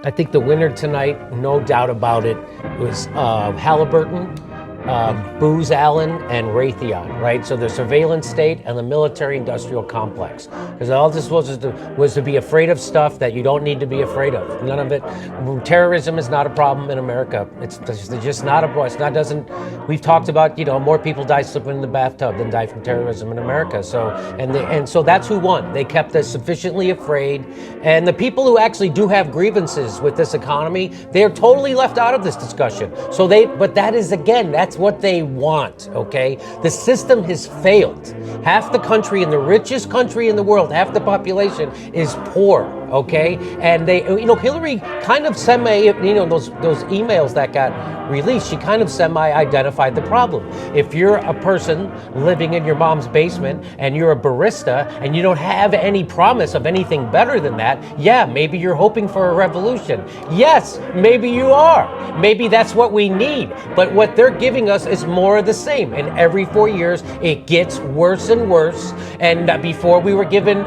I think the winner tonight, no doubt about it, was Halliburton, Booz Allen, and Raytheon, right? So the surveillance state and the military-industrial complex. Because all this was to be afraid of stuff that you don't need to be afraid of. None of it. Terrorism is not a problem in America. It's just not a problem. It's not, doesn't. We've talked about, more people die slipping in the bathtub than die from terrorism in America. So so that's who won. They kept us sufficiently afraid. And the people who actually do have grievances with this economy, they are totally left out of this discussion. But that is, again, that's what they want, okay? The system has failed. Half the country, in the richest country in the world, half the population is poor, okay? And they, Hillary kind of those emails that got released, she kind of semi-identified the problem. If you're a person living in your mom's basement and you're a barista and you don't have any promise of anything better than that, yeah, maybe you're hoping for a revolution. Yes, maybe you are. Maybe that's what we need. But what they're giving us is more of the same. And every 4 years, it gets worse and worse. And before we were given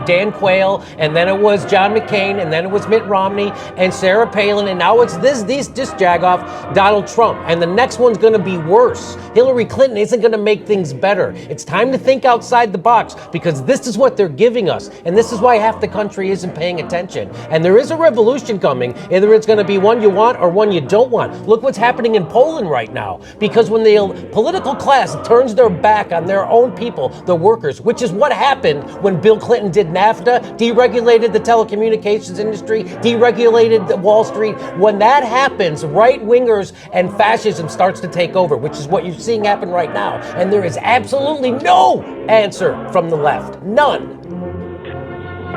Dan Quayle, and then it was John McCain, and then it was Mitt Romney and Sarah Palin, and now it's this jagoff, Donald Trump. And the next one's going to be worse. Hillary Clinton isn't going to make things better. It's time to think outside the box, because this is what they're giving us. And this is why half the country isn't paying attention. And there is a revolution coming. Either it's going to be one you want or one you don't want. Look what's happening in Poland right now. Because when the political class turns their back on their own people, the workers, which is what happened when Bill Clinton did NAFTA, deregulated the telecommunications industry, deregulated the Wall Street. When that happens, right-wingers and fascism starts to take over, which is what you're seeing happen right now. And there is absolutely no answer from the left. None.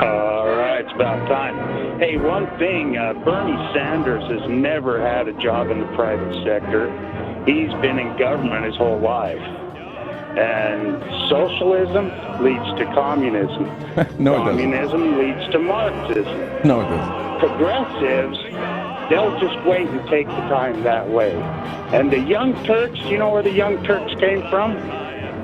All right, it's about time. Hey, one thing, Bernie Sanders has never had a job in the private sector. He's been in government his whole life. And socialism leads to communism. No, communism leads to Marxism. No, it doesn't. Progressives, they'll just wait and take the time that way. And the Young Turks, you know where the Young Turks came from?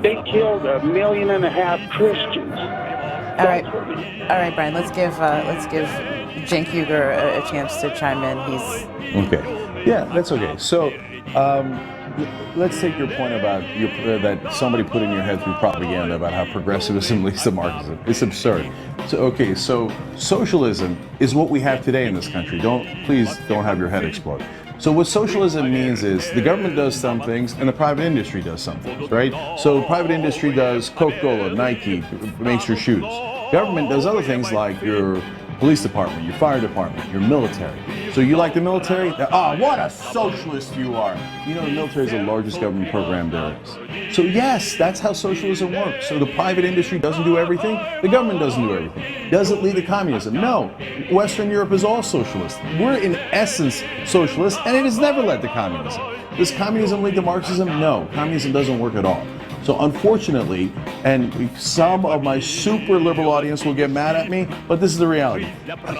They killed 1.5 million Christians. All right, Brian. Let's give Cenk Uygur a chance to chime in. He's okay. Yeah, that's okay. So. Let's take your point about that somebody put in your head through propaganda about how progressivism leads to Marxism. It's absurd. So socialism is what we have today in this country. Please don't have your head explode. So what socialism means is the government does some things and the private industry does some things, right? So private industry does Coca-Cola, Nike, makes your shoes. Government does other things like your police department, your fire department, your military. So you like the military? What a socialist you are. The military is the largest government program there is. So yes, that's how socialism works. So the private industry doesn't do everything, the government doesn't do everything. Does it lead to communism? No. Western Europe is all socialist. We're in essence socialist, and it has never led to communism. Does communism lead to Marxism? No. Communism doesn't work at all. So unfortunately, and some of my super liberal audience will get mad at me, but this is the reality.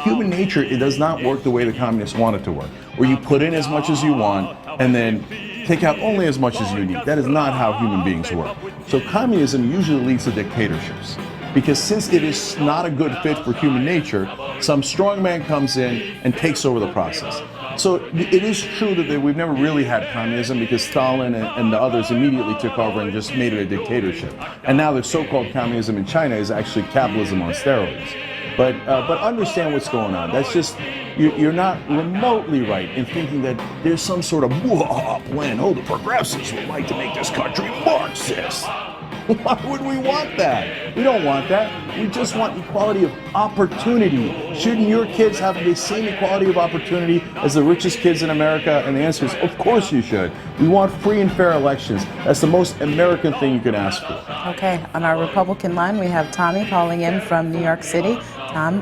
Human nature, it does not work the way the communists want it to work, where you put in as much as you want and then take out only as much as you need. That is not how human beings work. So communism usually leads to dictatorships, because since it is not a good fit for human nature, some strong man comes in and takes over the process. So it is true that we've never really had communism, because Stalin and the others immediately took over and just made it a dictatorship. And now the so-called communism in China is actually capitalism on steroids. But understand what's going on. That's just, you're not remotely right in thinking that there's some sort of plan. The progressives would like to make this country Marxist. Why would we want that? We don't want that. We just want equality of opportunity. Shouldn't your kids have the same equality of opportunity as the richest kids in America? And the answer is, of course you should. We want free and fair elections. That's the most American thing you can ask for. Okay. On our Republican line, we have Tommy calling in from New York City. Tom?